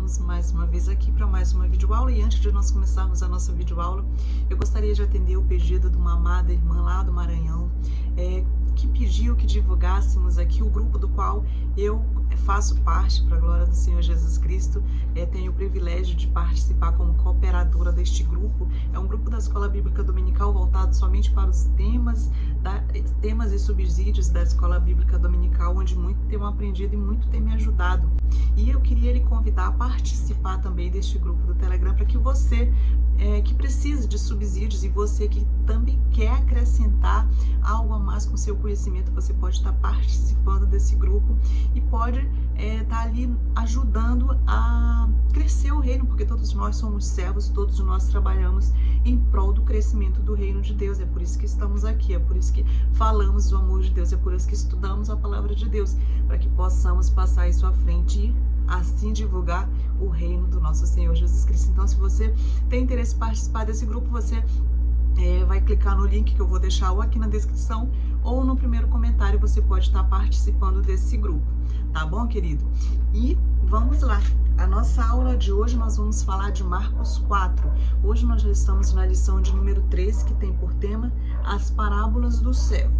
estamos mais uma vez aqui para mais uma videoaula, e antes de nós começarmos a nossa videoaula, eu gostaria de atender o pedido de uma amada irmã lá do Maranhão, que pediu que divulgássemos aqui o grupo do qual eu faço parte, para a glória do Senhor Jesus Cristo. Tenho o privilégio de participar como cooperadora deste grupo. É um grupo da Escola Bíblica Dominical voltado somente para os temas e subsídios da Escola Bíblica Dominical, onde muito tenho aprendido e muito tem me ajudado. E eu queria lhe convidar a participar também deste grupo do Telegram, para que você que precisa de subsídios e você que também quer acrescentar algo a mais com seu conhecimento, você pode estar participando desse grupo e pode estar ali ajudando a crescer o reino, porque todos nós somos servos, todos nós trabalhamos em prol do crescimento do reino de Deus. É por isso que estamos aqui, é por isso que falamos do amor de Deus, é por isso que estudamos a palavra de Deus, para que possamos passar isso à frente e assim divulgar o reino do nosso Senhor Jesus Cristo. Então, se você tem interesse em participar desse grupo, você vai clicar no link que eu vou deixar ou aqui na descrição ou no primeiro comentário. Você pode estar participando desse grupo, tá bom, querido? E vamos lá. A nossa aula de hoje nós vamos falar de Marcos 4. Hoje nós já estamos na lição de número 3, que tem por tema as parábolas do servo.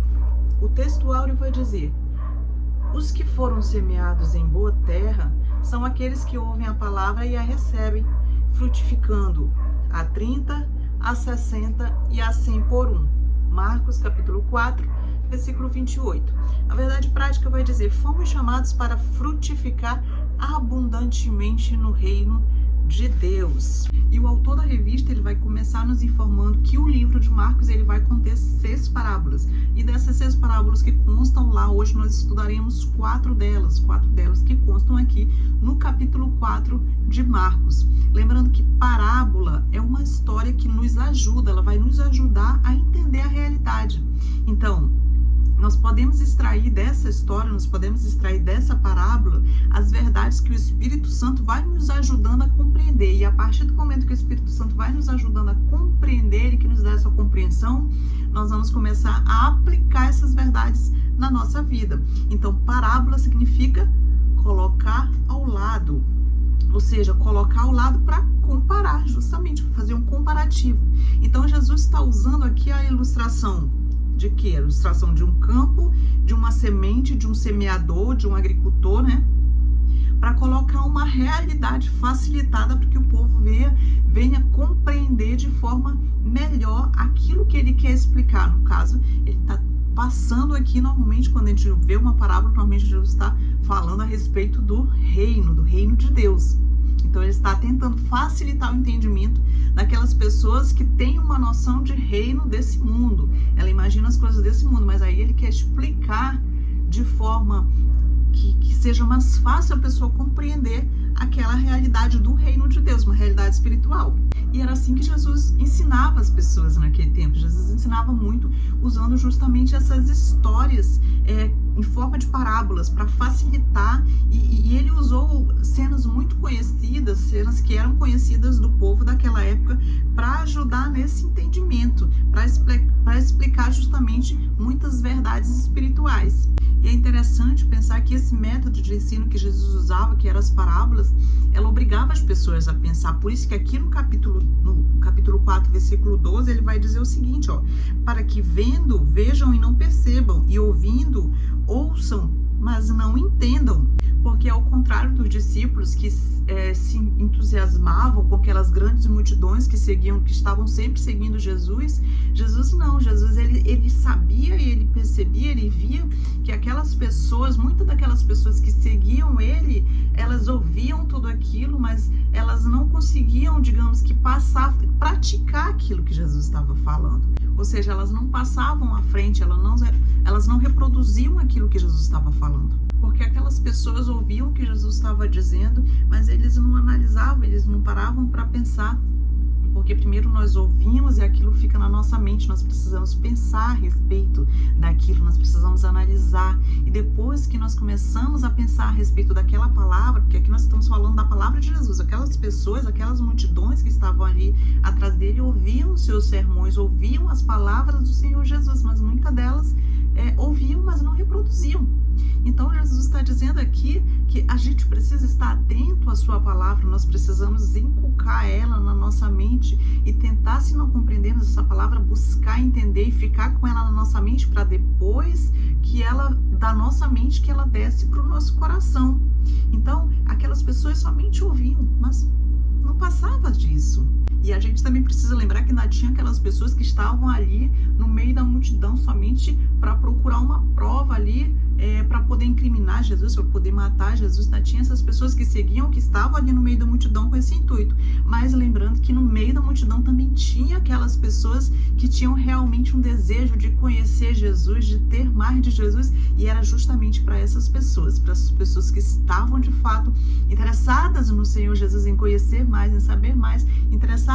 O texto áureo vai dizer: os que foram semeados em boa terra são aqueles que ouvem a palavra e a recebem, frutificando a 30, a 60 e a 100 por um. Marcos capítulo 4, versículo 28. A verdade prática vai dizer: fomos chamados para frutificar abundantemente no reino de Deus. E o autor da revista, ele vai começar nos informando que o livro de Marcos, ele vai conter 6 parábolas. E dessas 6 parábolas que constam lá, hoje nós estudaremos 4 delas que constam aqui no capítulo 4 de Marcos. Lembrando que parábola é uma história que nos ajuda, ela vai nos ajudar a entender a realidade. Então, nós podemos extrair dessa história, nós podemos extrair dessa parábola as verdades que o Espírito Santo vai nos ajudando a compreender. E a partir do momento que o Espírito Santo vai nos ajudando a compreender e que nos dá essa compreensão, nós vamos começar a aplicar essas verdades na nossa vida. Então, parábola significa colocar ao lado, ou seja, colocar ao lado para comparar, justamente para fazer um comparativo. Então, Jesus está usando aqui a ilustração de quê? A ilustração de um campo, de uma semente, de um semeador, de um agricultor, né? Para colocar uma realidade facilitada para que o povo venha compreender de forma melhor aquilo que ele quer explicar. No caso, ele está passando aqui, normalmente, quando a gente vê uma parábola, normalmente Jesus está falando a respeito do reino de Deus. Então, ele está tentando facilitar o entendimento daquelas pessoas que têm uma noção de reino desse mundo. Ela imagina as coisas desse mundo, mas aí ele quer explicar de forma que seja mais fácil a pessoa compreender aquela realidade do reino de Deus, uma realidade espiritual. E era assim que Jesus ensinava as pessoas naquele tempo. Jesus ensinava muito usando justamente essas histórias em forma de parábolas para facilitar, e ele usou cenas muito conhecidas, cenas que eram conhecidas do povo daquela época, para ajudar nesse entendimento, para explicar justamente muitas verdades espirituais. E é interessante pensar que esse método de ensino que Jesus usava, que eram as parábolas, ela obrigava as pessoas a pensar. Por isso que aqui no capítulo 4, versículo 12, ele vai dizer o seguinte, ó: para que vendo, vejam e não percebam, e ouvindo, ouçam, mas não entendam. Porque ao contrário dos discípulos que se entusiasmavam com aquelas grandes multidões que estavam sempre seguindo Jesus não. Jesus ele sabia e ele percebia, ele via que aquelas pessoas, muitas daquelas pessoas que seguiam ele, elas ouviam tudo aquilo, mas elas não conseguiam, digamos que praticar aquilo que Jesus estava falando. Ou seja, elas não passavam à frente, elas não reproduziam aquilo que Jesus estava falando. Porque aquelas pessoas ouviam o que Jesus estava dizendo, mas eles não analisavam, eles não paravam para pensar. Porque primeiro nós ouvimos e aquilo fica na nossa mente, nós precisamos pensar a respeito daquilo, nós precisamos analisar. E depois que nós começamos a pensar a respeito daquela palavra, porque aqui nós estamos falando da palavra de Jesus, aquelas pessoas, aquelas multidões que estavam ali atrás dele ouviam os seus sermões, ouviam as palavras do Senhor Jesus, mas muitas delas ouviam, mas não reproduziam. Então Jesus está dizendo aqui que a gente precisa estar atento à sua palavra, nós precisamos inculcar ela na nossa mente e tentar, se não compreendermos essa palavra, buscar entender e ficar com ela na nossa mente para depois que ela, da nossa mente, que ela desce para o nosso coração. Então, aquelas pessoas somente ouviam, mas não passava disso. E a gente também precisa lembrar que ainda tinha aquelas pessoas que estavam ali no meio da multidão somente para procurar uma prova ali, para poder incriminar Jesus, para poder matar Jesus. Ainda tinha essas pessoas que seguiam, que estavam ali no meio da multidão com esse intuito. Mas lembrando que no meio da multidão também tinha aquelas pessoas que tinham realmente um desejo de conhecer Jesus, de ter mais de Jesus, e era justamente para essas pessoas que estavam de fato interessadas no Senhor Jesus, em conhecer mais, em saber mais, interessadas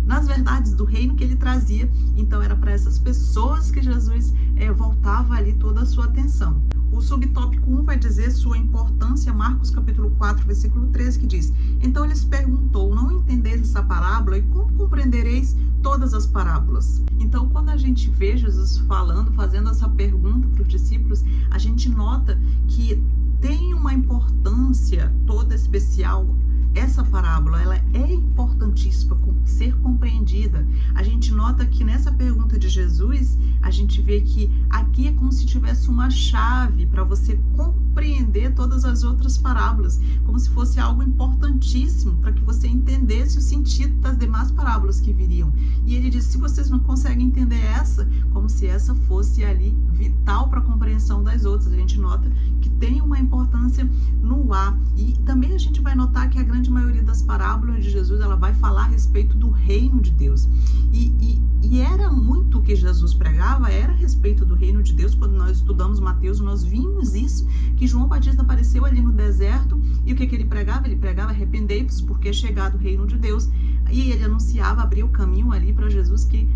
nas verdades do reino que ele trazia. Então era para essas pessoas que Jesus voltava ali toda a sua atenção. O subtópico 1 vai dizer sua importância, Marcos capítulo 4, versículo 13, que diz: então lhes perguntou, não entendeis essa parábola? E como compreendereis todas as parábolas? Então, quando a gente vê Jesus falando, fazendo essa pergunta para os discípulos, a gente nota que tem uma importância toda especial. Essa parábola, ela é importantíssima ser compreendida. A gente nota que nessa pergunta de Jesus, a gente vê que aqui é como se tivesse uma chave para você compreender todas as outras parábolas, como se fosse algo importantíssimo para que você entendesse o sentido das demais parábolas que viriam. E ele diz: se vocês não conseguem entender essa, como se essa fosse ali vital para a compreensão das outras. A gente nota que tem uma importância no ar. E também a gente vai notar que a grande maioria das parábolas de Jesus, ela vai falar a respeito do reino de Deus. E era muito o que Jesus pregava, era a respeito do reino de Deus. Quando nós estudamos Mateus, nós vimos isso, que João Batista apareceu ali no deserto, e o que ele pregava? Ele pregava: arrependei-vos, porque é chegado o reino de Deus. E ele anunciava, abria o caminho ali para Jesus, que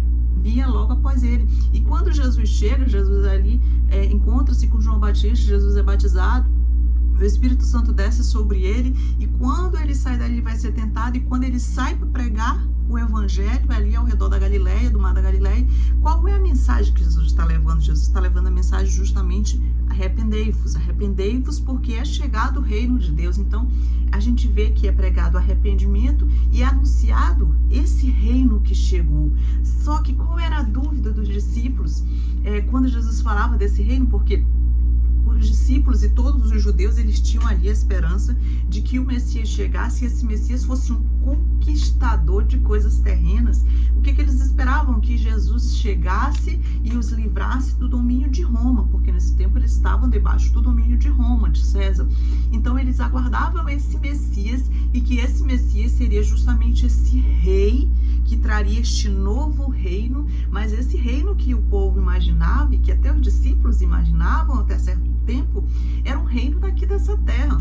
via logo após ele. E quando Jesus chega, Jesus ali encontra-se com João Batista, Jesus é batizado, o Espírito Santo desce sobre ele, e quando ele sai dali, ele vai ser tentado, e quando ele sai para pregar o evangelho ali ao redor da Galileia, do mar da Galileia, qual é a mensagem que Jesus está levando? Jesus está levando a mensagem justamente: arrependei-vos, porque é chegado o reino de Deus. Então, a gente vê que é pregado arrependimento e é anunciado esse reino que chegou. Só que qual era a dúvida dos discípulos quando Jesus falava desse reino? Porque os discípulos e todos os judeus, eles tinham ali a esperança de que o Messias chegasse, e esse Messias fosse um conquistador de coisas terrenas. O que eles esperavam? Que Jesus chegasse e os livrasse do domínio de Roma, porque nesse tempo eles estavam debaixo do domínio de Roma, de César. Então eles aguardavam esse Messias, e que esse Messias seria justamente esse rei que traria este novo reino, mas esse reino que o povo imaginava, e que até os discípulos imaginavam até certo tempo, era um reino daqui dessa terra.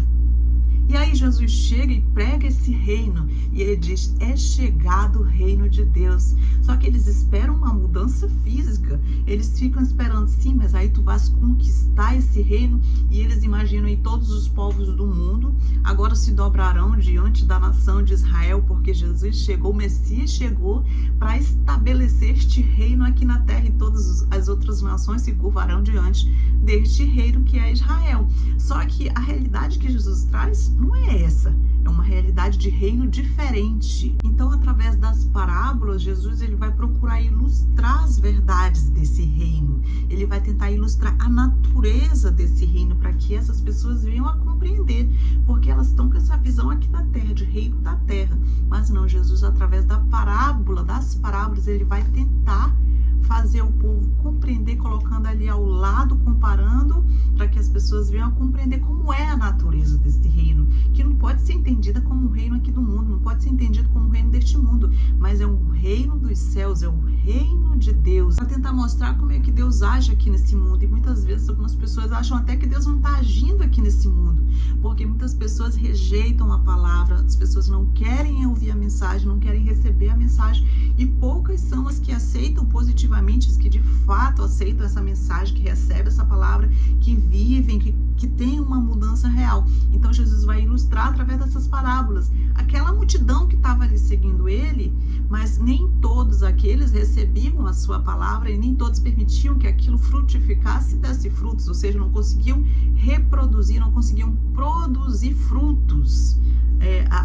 E aí Jesus chega e prega esse reino, e ele diz: é chegado o reino de Deus. Só que eles esperam uma mudança física, eles ficam esperando: sim, mas aí tu vais conquistar esse reino. E eles imaginam aí todos os povos do mundo agora se dobrarão diante da nação de Israel, porque Jesus chegou, o Messias chegou para estabelecer este reino aqui na terra, e todas as outras nações se curvarão diante deste reino que é Israel. Só que a realidade que Jesus traz não é essa, é uma realidade de reino diferente. Então, através das parábolas, Jesus ele vai procurar ilustrar as verdades desse reino. Ele vai tentar ilustrar a natureza desse reino, para que essas pessoas venham a compreender, porque elas estão com essa visão aqui da terra, de reino da terra. Mas não, Jesus, através da parábola, das parábolas, ele vai tentar fazer o povo compreender, colocando ali ao lado, comparando, para que as pessoas venham a compreender como é a natureza desse reino, que não pode ser entendida como um reino aqui do mundo, não pode ser entendido como um reino deste mundo, mas é um reino dos céus, é o reino de Deus, para tentar mostrar como é que Deus age aqui nesse mundo. E muitas vezes algumas pessoas acham até que Deus não está agindo aqui nesse mundo, porque muitas pessoas rejeitam a palavra, as pessoas não querem ouvir a mensagem, não querem receber a mensagem, e poucas são as que aceitam positivamente, as que de fato aceitam essa mensagem, que recebem essa palavra, que vivem, que tem uma mudança real. Então Jesus vai ilustrar através dessas parábolas. Aquela multidão que estava ali seguindo ele, mas nem todos aqueles recebiam a sua palavra e nem todos permitiam que aquilo frutificasse e desse frutos, ou seja, não conseguiam reproduzir, não conseguiam produzir frutos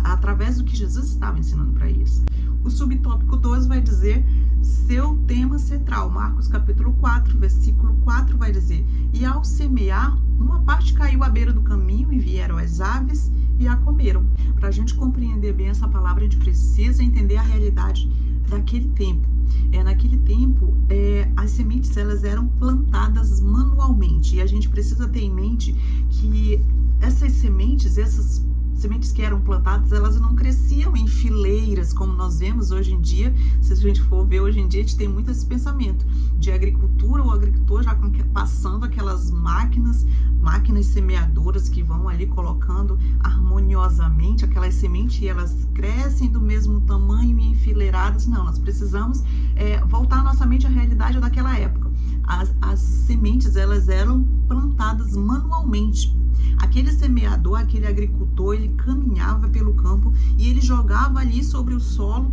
através do que Jesus estava ensinando para eles. O subtópico 2 vai dizer seu tema central. Marcos capítulo 4, versículo 4 vai dizer: e ao semear, uma parte caiu à beira do caminho e vieram as aves e a comeram. Para a gente compreender bem essa palavra, a gente precisa entender a realidade daquele tempo. Naquele tempo, as sementes elas eram plantadas manualmente, e a gente precisa ter em mente que essas sementes que eram plantadas, elas não cresciam em fileiras, como nós vemos hoje em dia. Se a gente for ver hoje em dia, a gente tem muito esse pensamento de agricultura, o agricultor já passando aquelas máquinas semeadoras que vão ali colocando harmoniosamente aquelas sementes, e elas crescem do mesmo tamanho e enfileiradas. Não, nós precisamos voltar nossa mente à realidade daquela época. As sementes, elas eram plantadas manualmente. Aquele semeador, aquele agricultor, ele caminhava pelo campo e ele jogava ali sobre o solo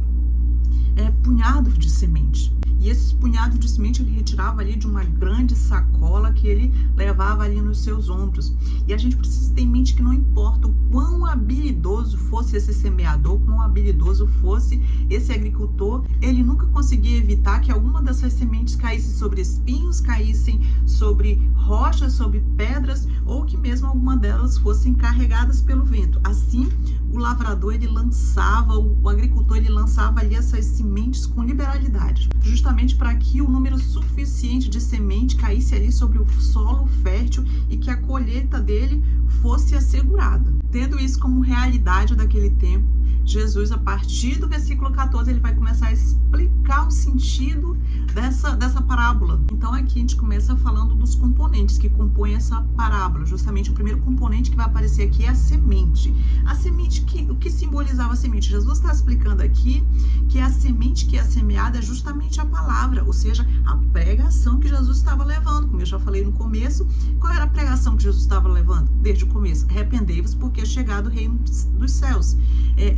punhados de semente. E esses punhados de semente ele retirava ali de uma grande sacola que ele levava ali nos seus ombros. E a gente precisa ter em mente que não importa o quão habilidoso fosse esse semeador, quão habilidoso fosse esse agricultor, ele nunca conseguia evitar que alguma dessas sementes caísse sobre espinhos, caíssem sobre rochas, sobre pedras, ou que mesmo alguma delas fossem carregadas pelo vento. Assim, o lavrador, ele lançava, o agricultor, ele lançava ali essas sementes com liberalidade, justamente para que o número suficiente de semente caísse ali sobre o solo fértil e que a colheita dele fosse assegurada. Tendo isso como realidade daquele tempo, Jesus, a partir do versículo 14, ele vai começar a explicar o sentido dessa parábola. Então aqui a gente começa falando dos componentes que compõem essa parábola. Justamente o primeiro componente que vai aparecer aqui é a semente. A semente, o que simbolizava a semente? Jesus está explicando aqui que a semente que é semeada é justamente a palavra, ou seja, a pregação que Jesus estava levando. Como eu já falei no começo, qual era a pregação que Jesus estava levando? Desde o começo: arrependei-vos porque é chegado o reino dos céus,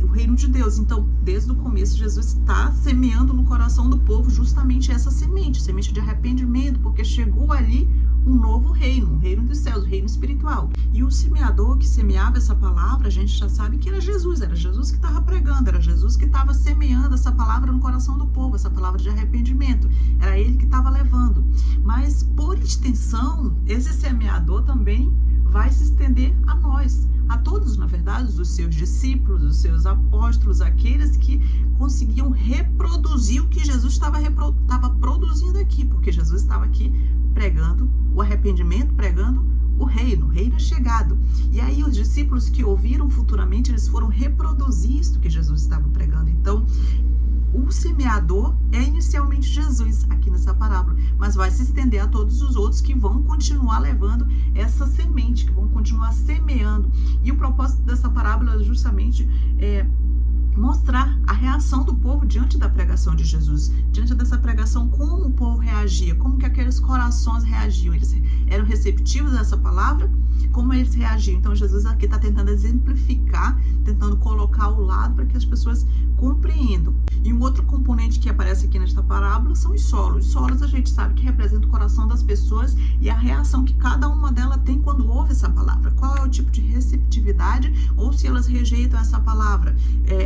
o reino de Deus. Então, desde o começo, Jesus está semeando no coração do povo justamente essa semente de arrependimento, porque chegou ali um novo reino, o reino dos céus, o reino espiritual. E o semeador que semeava essa palavra, a gente já sabe que era Jesus que estava pregando, era Jesus que estava semeando essa palavra no coração do povo, essa palavra de arrependimento, era ele que estava levando. Mas, por extensão, esse semeador também vai se estender a nós, a todos, na verdade, os seus discípulos, os seus apóstolos, aqueles que conseguiam reproduzir o que Jesus estava produzindo aqui, porque Jesus estava aqui pregando o arrependimento, pregando o reino é chegado. E aí os discípulos que ouviram futuramente, eles foram reproduzir isso que Jesus estava pregando. Então, o semeador é inicialmente Jesus aqui nessa parábola, mas vai se estender a todos os outros que vão continuar levando essa semente, que vão continuar semeando. E o propósito dessa parábola é justamente mostrar a reação do povo diante da pregação de Jesus, diante dessa pregação, como o povo reagia, como que aqueles corações reagiam, eles eram receptivos a essa palavra, como eles reagiam. Então Jesus aqui está tentando exemplificar, tentando colocar ao lado para que as pessoas compreendam. E um outro componente que aparece aqui nesta parábola são os solos. Os solos a gente sabe que representa o coração das pessoas e a reação que cada uma delas tem quando ouve essa palavra. Qual é o tipo de receptividade, ou se elas rejeitam essa palavra.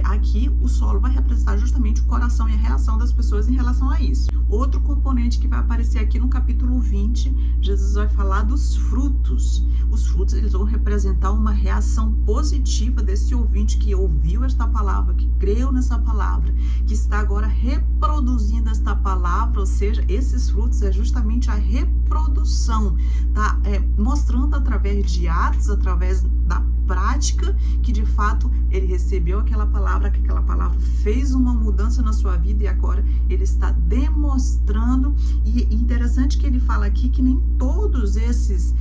Aqui o solo vai representar justamente o coração e a reação das pessoas em relação a isso. Outro componente que vai aparecer aqui no capítulo 20, Jesus vai falar dos frutos. Os frutos, eles vão representar uma reação positiva desse ouvinte que ouviu esta palavra, que creu nessa palavra, que está agora reproduzindo esta palavra, ou seja, esses frutos é justamente a reprodução, tá? Mostrando através de atos, através da prática, que de fato ele recebeu aquela palavra, que aquela palavra fez uma mudança na sua vida e agora ele está demonstrando. E interessante que ele fala aqui que nem todos esses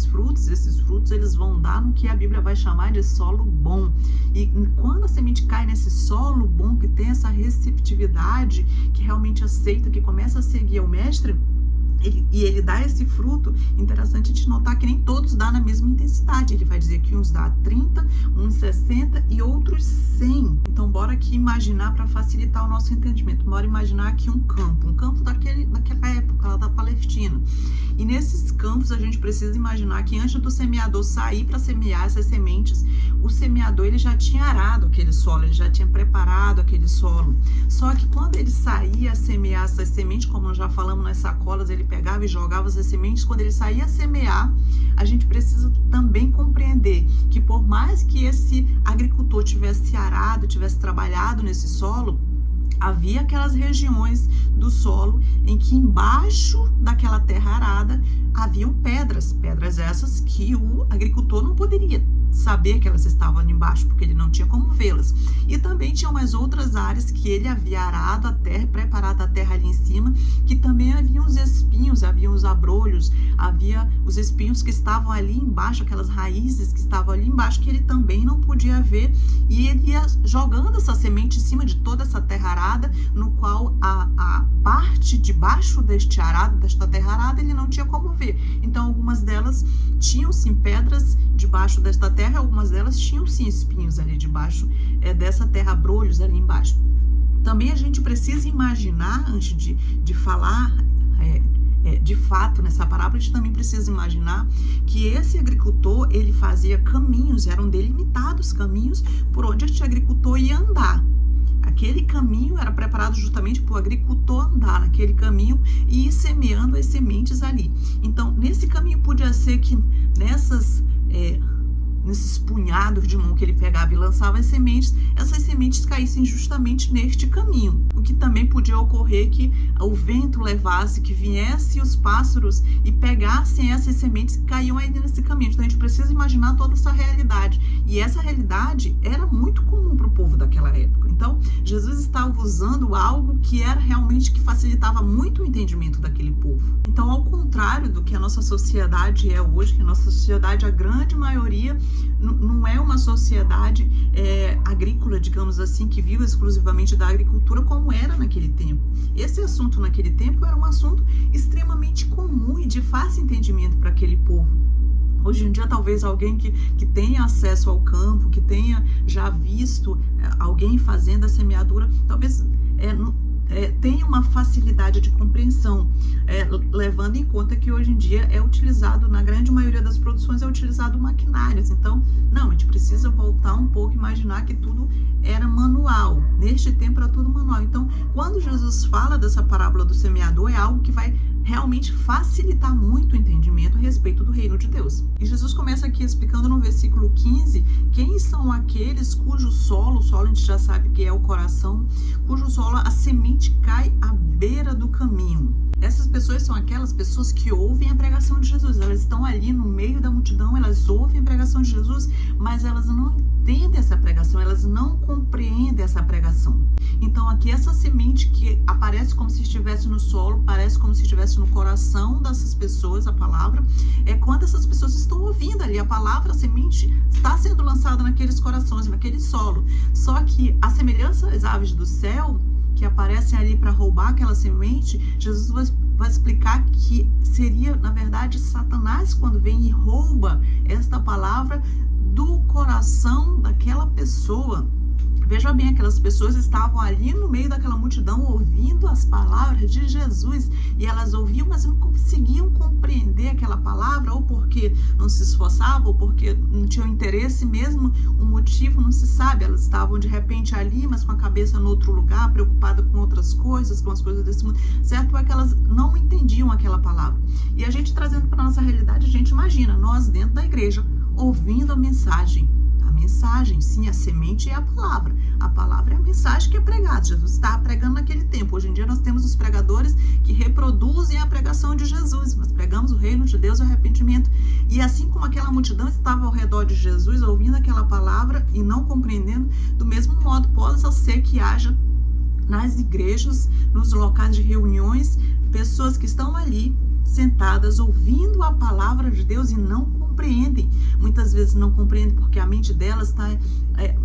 frutos eles vão dar no que a Bíblia vai chamar de solo bom. E quando a semente cai nesse solo bom, que tem essa receptividade, que realmente aceita, que começa a seguir o mestre, ele dá esse fruto. Interessante de notar que nem todos dá na mesma intensidade. Ele vai dizer que uns dá 30, uns 60 e outros 100. Então bora aqui imaginar para facilitar o nosso entendimento. Bora imaginar aqui um campo daquela época lá da Palestina. E nesses campos a gente precisa imaginar que antes do semeador sair para semear essas sementes, o semeador ele já tinha arado aquele solo, ele já tinha preparado aquele solo. Só que quando ele saía a semear essas sementes, como nós já falamos nas sacolas, ele pegava e jogava essas sementes. Quando ele saía a semear, a gente precisa também compreender que por mais que esse agricultor tivesse arado, tivesse trabalhado nesse solo, havia aquelas regiões do solo em que embaixo daquela terra arada haviam pedras essas que o agricultor não poderia saber que elas estavam ali embaixo, porque ele não tinha como vê-las. E também tinham mais outras áreas que ele havia arado a terra, preparado a terra ali em cima, que também haviam os espinhos, haviam os abrolhos, havia os espinhos que estavam ali embaixo, aquelas raízes que estavam ali embaixo, que ele também não podia ver, e ele ia jogando essa semente em cima de toda essa terra arada, no qual a parte de baixo deste arado, desta terra arada, ele não tinha como ver. Então algumas delas tinham sim pedras debaixo desta terra, algumas delas tinham sim espinhos ali debaixo dessa terra, abrolhos ali embaixo. Também a gente precisa imaginar, antes de falar de fato nessa parábola, a gente também precisa imaginar que esse agricultor, ele fazia caminhos, eram delimitados caminhos por onde este agricultor ia andar. Aquele caminho era preparado justamente para o agricultor andar naquele caminho e ir semeando as sementes ali. Então, nesse caminho podia ser que nesses punhados de mão que ele pegava e lançava as sementes, essas sementes caíssem justamente neste caminho. O que também podia ocorrer que o vento levasse, que viesse os pássaros e pegassem essas sementes que caíam aí nesse caminho. Então a gente precisa imaginar toda essa realidade. E essa realidade era muito comum para o povo daquela época. Então Jesus estava usando algo que era realmente que facilitava muito o entendimento daquele povo. Então, ao contrário do que a nossa sociedade é hoje, que a nossa sociedade, a grande maioria, não é uma sociedade agrícola, digamos assim, que vive exclusivamente da agricultura como era naquele tempo. Esse assunto naquele tempo era um assunto extremamente comum e de fácil entendimento para aquele povo. Hoje em dia, talvez alguém que tenha acesso ao campo, que tenha já visto alguém fazendo a semeadura, talvez tenha uma facilidade de compreensão, levando em conta que hoje em dia é utilizado, na grande maioria das produções, é utilizado maquinários. Então, não, a gente precisa voltar um pouco e imaginar que tudo era manual. Neste tempo era tudo manual. Então, quando Jesus fala dessa parábola do semeador, é algo que vai realmente facilitar muito o entendimento a respeito do reino de Deus. E Jesus começa aqui explicando no versículo 15 quem são aqueles cujo solo, o solo a gente já sabe que é o coração, cujo solo a semente cai à beira do caminho. Essas pessoas são aquelas pessoas que ouvem a pregação de Jesus. Elas estão ali no meio da multidão, elas ouvem a pregação de Jesus, mas elas não entendem essa pregação, elas não compreendem essa pregação. Então aqui essa semente que aparece como se estivesse no solo, parece como se estivesse no coração dessas pessoas, a palavra, é quando essas pessoas estão ouvindo ali a palavra, a semente está sendo lançada naqueles corações, naquele solo. Só que a semelhança às aves do céu, que aparecem ali para roubar aquela semente, Jesus vai explicar que seria, na verdade, Satanás quando vem e rouba esta palavra do coração daquela pessoa. Veja bem, aquelas pessoas estavam ali no meio daquela multidão ouvindo as palavras de Jesus e elas ouviam, mas não conseguiam compreender aquela palavra, ou porque não se esforçavam, ou porque não tinham interesse mesmo, o motivo não se sabe. Elas estavam de repente ali, mas com a cabeça no outro lugar, preocupada com outras coisas, com as coisas desse mundo. Certo é que elas não entendiam aquela palavra. E a gente trazendo para a nossa realidade, a gente imagina nós dentro da igreja ouvindo a mensagem. Mensagem, sim, a semente é a palavra. A palavra é a mensagem que é pregada. Jesus estava pregando naquele tempo. Hoje em dia nós temos os pregadores que reproduzem a pregação de Jesus. Nós pregamos o reino de Deus, o arrependimento. E assim como aquela multidão estava ao redor de Jesus, ouvindo aquela palavra e não compreendendo, do mesmo modo possa ser que haja nas igrejas, nos locais de reuniões, pessoas que estão ali sentadas ouvindo a palavra de Deus e não compreendem. Muitas vezes não compreendem porque a mente delas está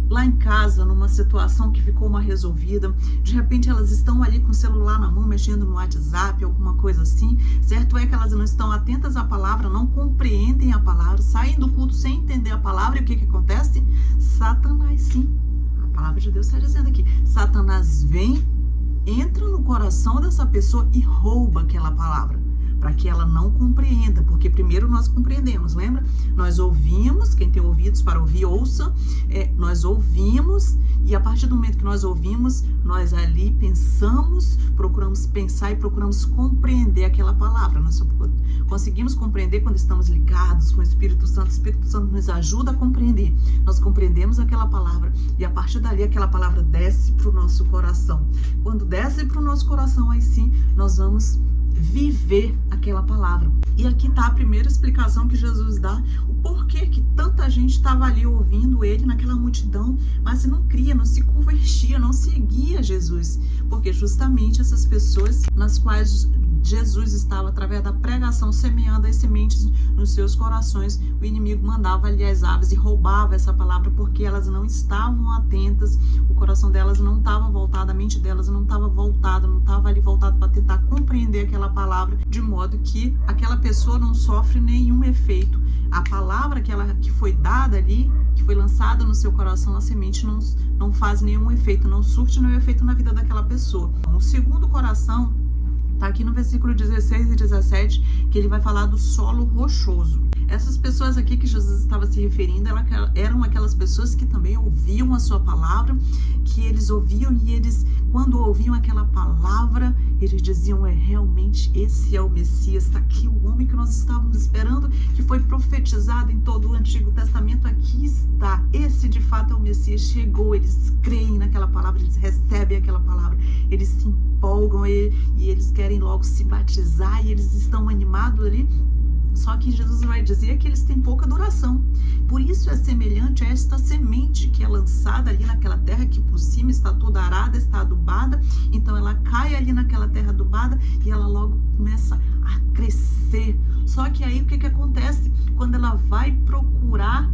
lá em casa, numa situação que ficou mal resolvida. De repente elas estão ali com o celular na mão, mexendo no WhatsApp, alguma coisa assim. Certo é que elas não estão atentas à palavra, não compreendem a palavra, saem do culto sem entender a palavra. E o que acontece? Satanás, sim. A palavra de Deus está dizendo aqui. Satanás vem, entra no coração dessa pessoa e rouba aquela palavra, para que ela não compreenda, porque primeiro nós compreendemos, lembra? Nós ouvimos, quem tem ouvidos para ouvir, ouça, nós ouvimos, e a partir do momento que nós ouvimos, nós ali pensamos, procuramos pensar e procuramos compreender aquela palavra. Nós só conseguimos compreender quando estamos ligados com o Espírito Santo nos ajuda a compreender. Nós compreendemos aquela palavra, e a partir dali aquela palavra desce para o nosso coração. Quando desce para o nosso coração, aí sim, nós vamos viver aquela palavra. E aqui está a primeira explicação que Jesus dá, o porquê que tanta gente estava ali ouvindo ele naquela multidão, mas não cria, não se convertia, não seguia Jesus, porque justamente essas pessoas nas quais Jesus estava, através da pregação, semeando as sementes nos seus corações, o inimigo mandava ali as aves e roubava essa palavra, porque elas não estavam atentas, o coração delas não estava voltado, a mente delas não estava voltada, não estava ali voltado para tentar compreender aquela palavra, de modo que aquela pessoa não sofre nenhum efeito. A palavra que foi dada ali, que foi lançada no seu coração, a semente não faz nenhum efeito, não surte nenhum efeito na vida daquela pessoa. O segundo coração está aqui no versículo 16 e 17, que ele vai falar do solo rochoso. Essas pessoas aqui que Jesus estava se referindo, eram aquelas pessoas que também ouviam a sua palavra, que eles ouviam e eles, quando ouviam aquela palavra, eles diziam, realmente esse é o Messias, está aqui o homem que nós estávamos esperando, que foi profetizado em todo o Antigo Testamento, aqui está, esse de fato é o Messias, chegou, eles creem naquela palavra, eles recebem aquela palavra, eles se empolgam e eles querem logo se batizar e eles estão animados ali. Só que Jesus vai dizer que eles têm pouca duração. Por isso é semelhante a esta semente que é lançada ali naquela terra que por cima está toda arada, está adubada. Então ela cai ali naquela terra adubada e ela logo começa a crescer. Só que aí o que acontece? Quando ela vai procurar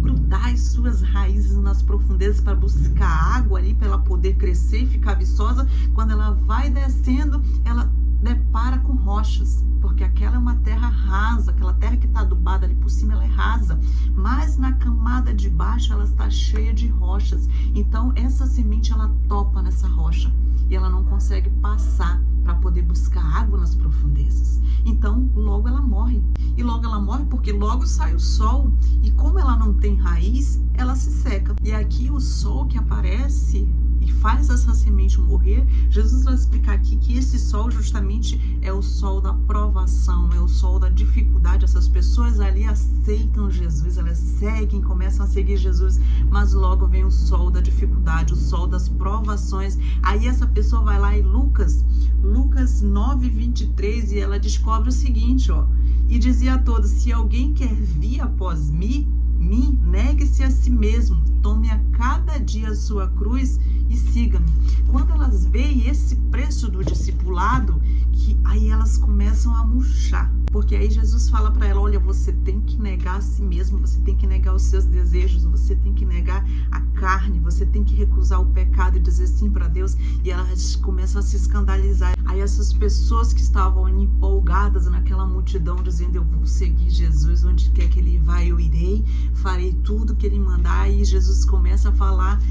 grudar as suas raízes nas profundezas para buscar água ali, para ela poder crescer e ficar viçosa, quando ela vai descendo, ela depara com rochas, porque aquela é uma terra rasa, aquela terra que está adubada ali por cima, ela é rasa, mas na camada de baixo ela está cheia de rochas. Então essa semente ela topa nessa rocha e ela não consegue passar para poder buscar água nas profundezas. Então logo ela morre, e logo ela morre porque logo sai o sol, e como ela não tem raiz, ela se seca. E aqui o sol que aparece e faz essa semente morrer, Jesus vai explicar aqui que esse sol justamente é o sol da provação, é o sol da dificuldade. Essas pessoas ali aceitam Jesus, elas seguem, começam a seguir Jesus, mas logo vem o sol da dificuldade, o sol das provações. Aí essa pessoa vai lá em Lucas 9:23, e ela descobre o seguinte, e dizia a todos, se alguém quer vir após mim, negue-se a si mesmo, tome a cada dia a sua cruz e siga-me. Quando elas veem esse preço do discipulado, que aí elas começam a murchar, porque aí Jesus fala para ela, olha, você tem que negar a si mesmo, você tem que negar os seus desejos, você tem que negar a carne, você tem que recusar o pecado e dizer sim para Deus. E elas começam a se escandalizar. Aí essas pessoas que estavam empolgadas naquela multidão, dizendo, eu vou seguir Jesus, onde quer que ele vai eu irei, farei tudo que ele mandar. E Jesus começa a falar,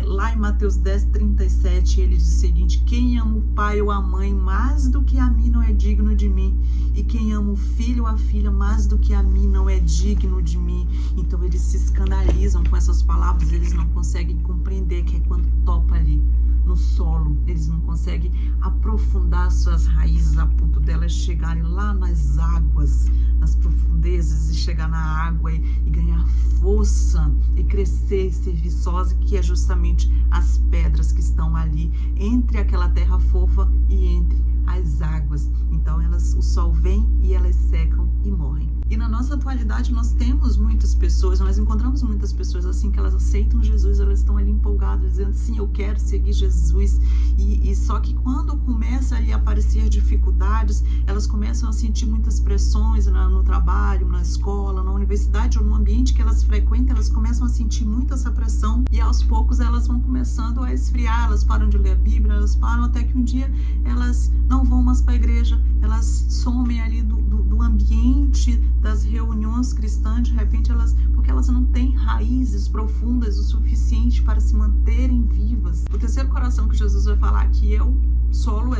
lá em Mateus 10:37, ele diz o seguinte, quem ama o pai ou a mãe mais do que a mim não é digno de mim, e quem ama o filho ou a filha mais do que a mim não é digno de mim. Então eles se escandalizam com essas palavras, eles não conseguem compreender que é quando topa ali no solo, eles não conseguem aprofundar suas raízes a ponto delas chegarem lá nas águas, nas profundezas, e chegar na água e ganhar força e crescer e ser viçosa, que é justamente as pedras que estão ali entre aquela terra fofa e entre as águas. Então o sol vem e elas secam e morrem. E na nossa atualidade nós temos muitas pessoas, nós encontramos muitas pessoas assim, que elas aceitam Jesus, elas estão ali empolgadas, dizendo, sim, eu quero seguir Jesus. E só que quando começa ali a aparecer dificuldades, elas começam a sentir muitas pressões no trabalho, na escola, na universidade ou no ambiente que elas frequentam, elas começam a sentir muito essa pressão, e aos poucos elas vão começando a esfriar, elas param de ler a Bíblia, elas param até que um dia elas não vão mais para a igreja, elas somem ali do do ambiente das reuniões cristãs, de repente porque elas não têm raízes profundas o suficiente para se manterem vivas. O terceiro coração que Jesus vai falar aqui é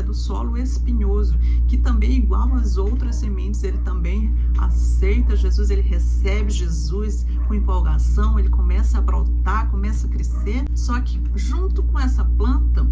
do solo espinhoso, que também, igual às outras sementes, ele também aceita Jesus, ele recebe Jesus com empolgação, ele começa a brotar, começa a crescer, só que junto com essa planta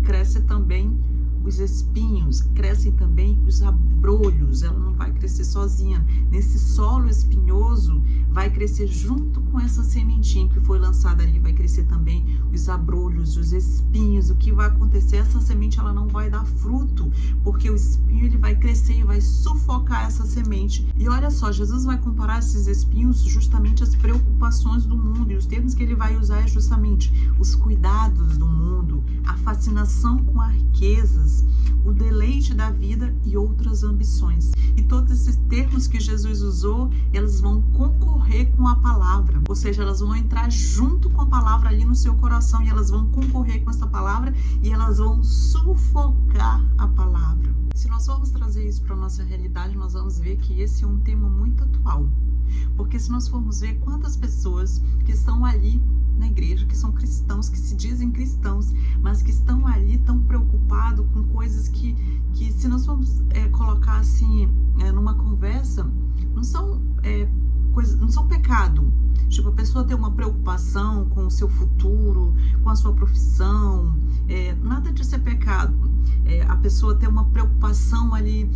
cresce também os espinhos, crescem também os abrolhos. Ela não vai crescer sozinha. Nesse solo espinhoso vai crescer junto com essa sementinha que foi lançada ali, vai crescer também os abrolhos, os espinhos. O que vai acontecer? Essa semente ela não vai dar fruto, porque o espinho ele vai crescer e vai sufocar essa semente. E olha só, Jesus vai comparar esses espinhos justamente às preocupações do mundo, e os termos que ele vai usar é justamente os cuidados do mundo, a fascinação com as riquezas, o deleite da vida e outras ambições. E todos esses termos que Jesus usou, elas vão concorrer com a palavra, ou seja, elas vão entrar junto com a palavra ali no seu coração, e elas vão concorrer com essa palavra e elas vão sufocar a palavra. Se nós formos trazer isso para a nossa realidade, nós vamos ver que esse é um tema muito atual, porque se nós formos ver quantas pessoas que estão ali na igreja, que são cristãos, que se dizem cristãos, mas que estão ali tão preocupados com coisas que se nós formos colocar assim numa conversa, não são não são pecado. Tipo, a pessoa ter uma preocupação com o seu futuro, com a sua profissão, nada disso é pecado. A pessoa ter uma preocupação ali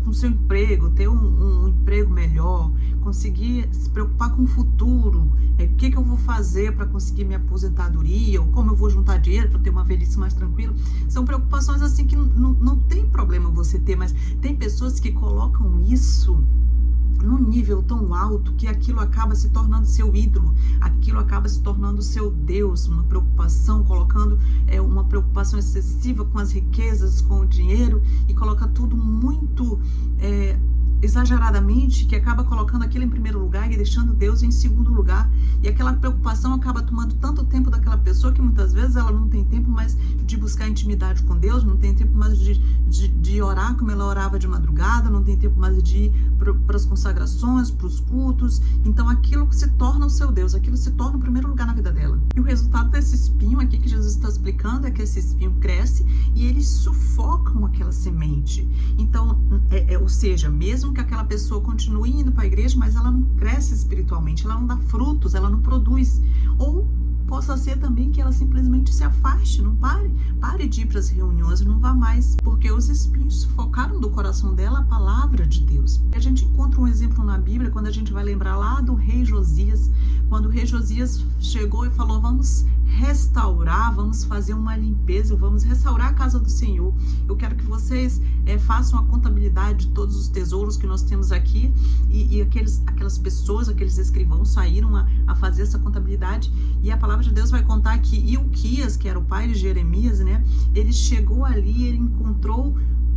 com o seu emprego, ter um emprego melhor, conseguir se preocupar com o futuro, o que eu vou fazer para conseguir minha aposentadoria, ou como eu vou juntar dinheiro para ter uma velhice mais tranquila. São preocupações assim que não tem problema você ter, mas tem pessoas que colocam isso num nível tão alto que aquilo acaba se tornando seu ídolo, aquilo acaba se tornando seu Deus, uma preocupação, colocando uma preocupação excessiva com as riquezas, com o dinheiro, e coloca tudo muito exageradamente, que acaba colocando aquilo em primeiro lugar e deixando Deus em segundo lugar, e aquela preocupação acaba tomando tanto tempo daquela pessoa que muitas vezes ela não tem tempo mais de buscar intimidade com Deus, não tem tempo mais de orar como ela orava de madrugada, não tem tempo mais de ir para as consagrações, para os cultos. Então aquilo que se torna o seu Deus, aquilo se torna o primeiro lugar na vida dela. E o resultado desse espinho aqui que Jesus está explicando é que esse espinho cresce e eles sufocam aquela semente. Então, ou seja, mesmo que aquela pessoa continue indo para a igreja, mas ela não cresce espiritualmente, ela não dá frutos, ela não produz. Ou possa ser também que ela simplesmente se afaste, não pare de ir para as reuniões, não vá mais, porque os espinhos sufocaram do coração dela a palavra de Deus. A gente encontra um exemplo na Bíblia, quando a gente vai lembrar lá do rei Josias, quando o rei Josias chegou e falou: vamos restaurar, vamos fazer uma limpeza, vamos restaurar a casa do Senhor. Eu quero que vocês façam a contabilidade de todos os tesouros que nós temos aqui, e aquelas pessoas, aqueles escrivãos saíram a fazer essa contabilidade, e a palavra de Deus vai contar que Ilquias, que era o pai de Jeremias, né, ele chegou ali, ele encontrou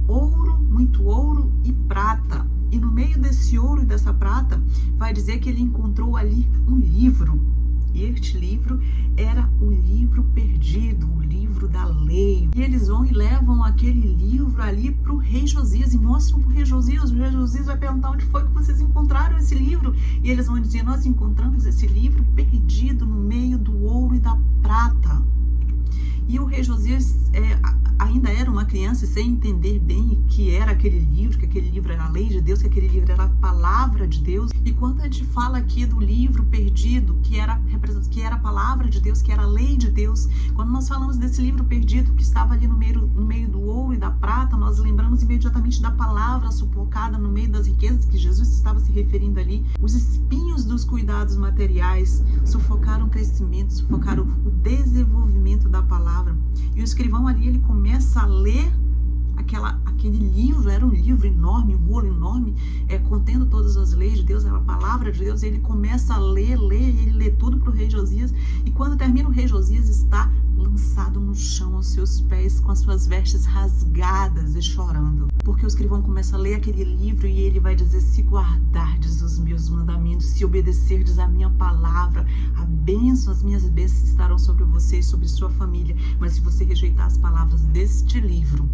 ouro, muito ouro e prata, e no meio desse ouro e dessa prata vai dizer que ele encontrou ali um livro. E este livro era o livro perdido, o livro da lei. E eles vão e levam aquele livro ali para o rei Josias e mostram para o rei Josias. O rei Josias vai perguntar: onde foi que vocês encontraram esse livro? E eles vão dizer: nós encontramos esse livro perdido no meio do ouro e da prata. E o rei Josias ainda era uma criança, sem entender bem o que era aquele livro, que aquele livro era a lei de Deus, que aquele livro era a palavra de Deus. E quando a gente fala aqui do livro perdido, que era a palavra de Deus, que era a lei de Deus, quando nós falamos desse livro perdido que estava ali no meio do ouro e da prata, nós lembramos imediatamente da palavra sufocada no meio das riquezas, que Jesus estava se referindo ali. Os espinhos dos cuidados materiais sufocaram o crescimento, sufocaram o desenvolvimento da palavra. E o escrivão ali, ele começa a ler aquele livro, era um livro enorme, um rolo enorme, contendo todas as leis de Deus, era a palavra de Deus. E ele começa a ler, ele lê tudo para o rei Josias, e quando termina, o rei Josias está lançado no chão aos seus pés, com as suas vestes rasgadas e chorando, porque o escrivão começa a ler aquele livro e ele vai dizer: se guardardes os meus mandamentos, se obedecerdes a minha palavra, as minhas bênçãos estarão sobre você e sobre sua família. Mas se você rejeitar as palavras deste livro,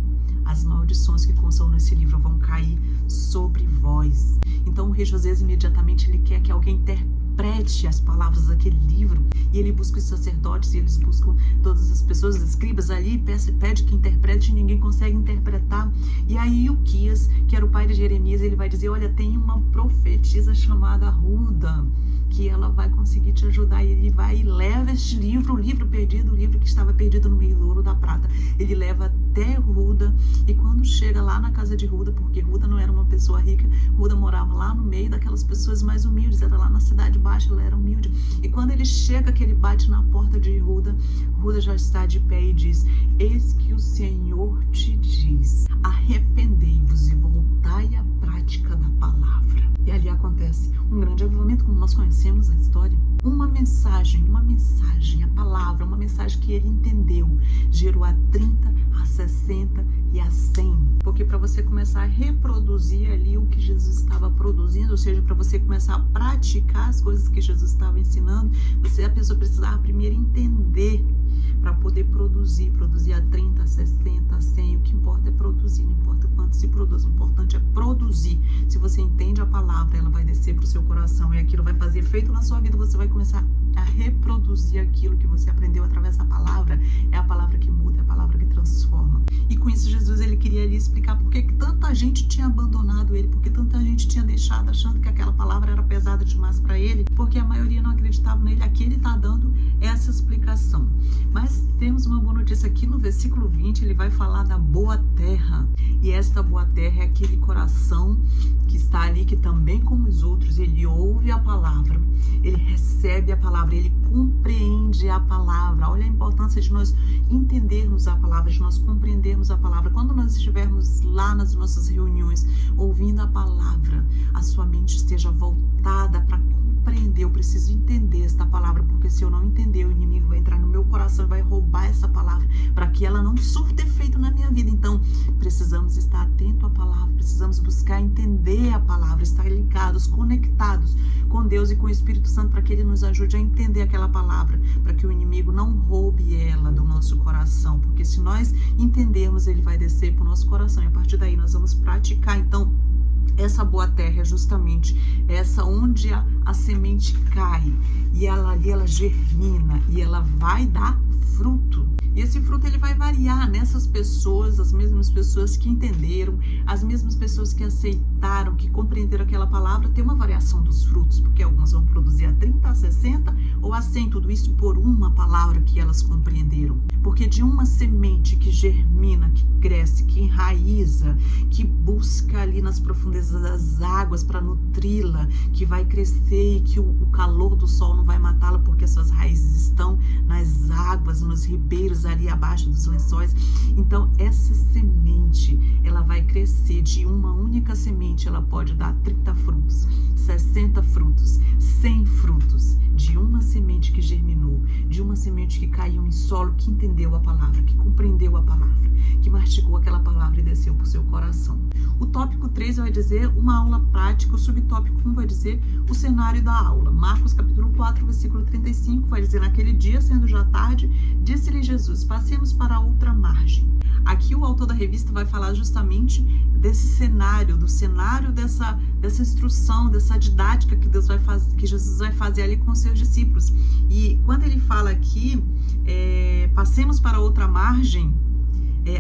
as maldições que constam nesse livro vão cair sobre vós. Então o rei Josias imediatamente ele quer que alguém interprete as palavras daquele livro, e ele busca os sacerdotes, e eles buscam todas as pessoas, os escribas ali, pede que interprete, e ninguém consegue interpretar. E aí Ilquias, que era o pai de Jeremias, ele vai dizer, olha, tem uma profetisa chamada Hulda, que ela vai conseguir te ajudar. E ele vai e leva este livro, o livro perdido, o livro que estava perdido no meio do ouro da prata, ele leva até Hulda, e quando chega lá na casa de Hulda, porque Hulda não era uma pessoa rica, Hulda morava lá no meio daquelas pessoas mais humildes, era lá na cidade baixa, ela era humilde, e quando ele chega, que ele bate na porta de Hulda, Hulda já está de pé e diz, eis que o Senhor te diz, arrependei-vos e voltai à prática da palavra. E ali acontece um grande avivamento, como nós conhecemos a história. Uma mensagem, a palavra, uma mensagem que ele entendeu, gerou a 30, a 60 e a 100. Porque para você começar a reproduzir ali o que Jesus estava produzindo, ou seja, para você começar a praticar as coisas que Jesus estava ensinando, a pessoa precisava primeiro entender para poder produzir a 30, a 60, a 100. O que importa é produzir, não importa quanto se produz, o importante é produzir. Se você entende a palavra, ela vai descer para o seu coração e aquilo vai fazer efeito na sua vida, você vai começar a reproduzir aquilo que você aprendeu através da palavra. É a palavra que muda, é a palavra que transforma. E com isso Jesus ele queria ali explicar por que tanta gente tinha abandonado ele, porque tanta gente tinha deixado achando que aquela palavra era pesada demais para ele, porque a maioria não acreditava nele. Aqui ele está dando essa explicação. Mas temos uma boa notícia aqui no versículo 20, ele vai falar da boa terra. E esta boa terra é aquele coração que está ali, que também como os outros, ele ouve a palavra, ele recebe a palavra, ele compreende a palavra. Olha a importância de nós entendermos a palavra, de nós compreendermos a palavra. Quando nós estivermos lá nas nossas reuniões, ouvindo a palavra, a sua mente esteja voltada para compreender. Eu preciso entender esta palavra, porque se eu não entender, o inimigo vai entrar no meu coração e vai roubar essa palavra, para que ela não surta efeito na minha vida. Então, precisamos estar atento à palavra, precisamos buscar entender a palavra, estar ligados, conectados com Deus e com o Espírito Santo, para que Ele nos ajude a entender aquela palavra, para que o inimigo não roube ela do nosso coração, porque se nós entendermos, ele vai descer para o nosso coração, e a partir daí nós vamos praticar. Então, essa boa terra é justamente essa onde a semente cai, e ela ali ela germina, e ela vai dar fruto. E esse fruto ele vai variar nessas pessoas, as mesmas pessoas que entenderam, as mesmas pessoas que aceitaram, que compreenderam aquela palavra. Tem uma variação dos frutos, porque algumas vão produzir a 30, a 60 ou a 100, tudo isso por uma palavra que elas compreenderam. Porque de uma semente que germina, que cresce, que enraiza, que busca ali nas profundezas das águas para nutri-la, que vai crescer e que o calor do sol não vai matá-la, porque suas raízes estão nas águas, nos ribeiros ali abaixo dos lençóis. Então essa semente ela vai crescer. De uma única semente ela pode dar 30 frutos, 60 frutos, 100 frutos, de uma semente que germinou, de uma semente que caiu em solo, que entendeu a palavra, que compreendeu a palavra, que mastigou aquela palavra e desceu para o seu coração. O tópico 3 vai dizer uma aula prática, o subtópico 1 vai dizer o cenário da aula. Marcos capítulo 4, versículo 35 vai dizer, naquele dia, sendo já tarde, disse-lhe Jesus, passemos para a outra margem. Aqui o autor da revista vai falar justamente desse cenário, do cenário dessa instrução, dessa didática que que Jesus vai fazer ali com os seus discípulos. E quando ele fala aqui, passemos para outra margem,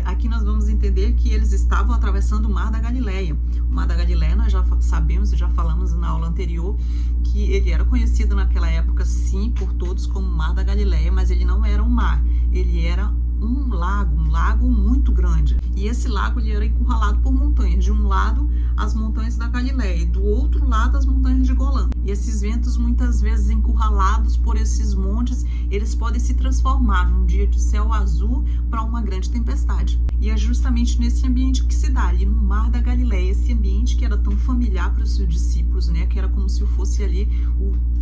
aqui nós vamos entender que eles estavam atravessando o Mar da Galileia. O Mar da Galileia nós já sabemos, já falamos na aula anterior, que ele era conhecido naquela época, sim, por todos como Mar da Galileia, mas ele não era um mar, ele era um lago muito grande. E esse lago ele era encurralado por montanhas. De um lado, as montanhas da Galileia, e do outro lado, as montanhas de Golã. E esses ventos, muitas vezes encurralados por esses montes, eles podem se transformar num dia de céu azul para uma grande tempestade. E é justamente nesse ambiente que se dá, ali no Mar da Galileia, esse ambiente que era tão familiar para os seus discípulos, né? Que era como se fosse ali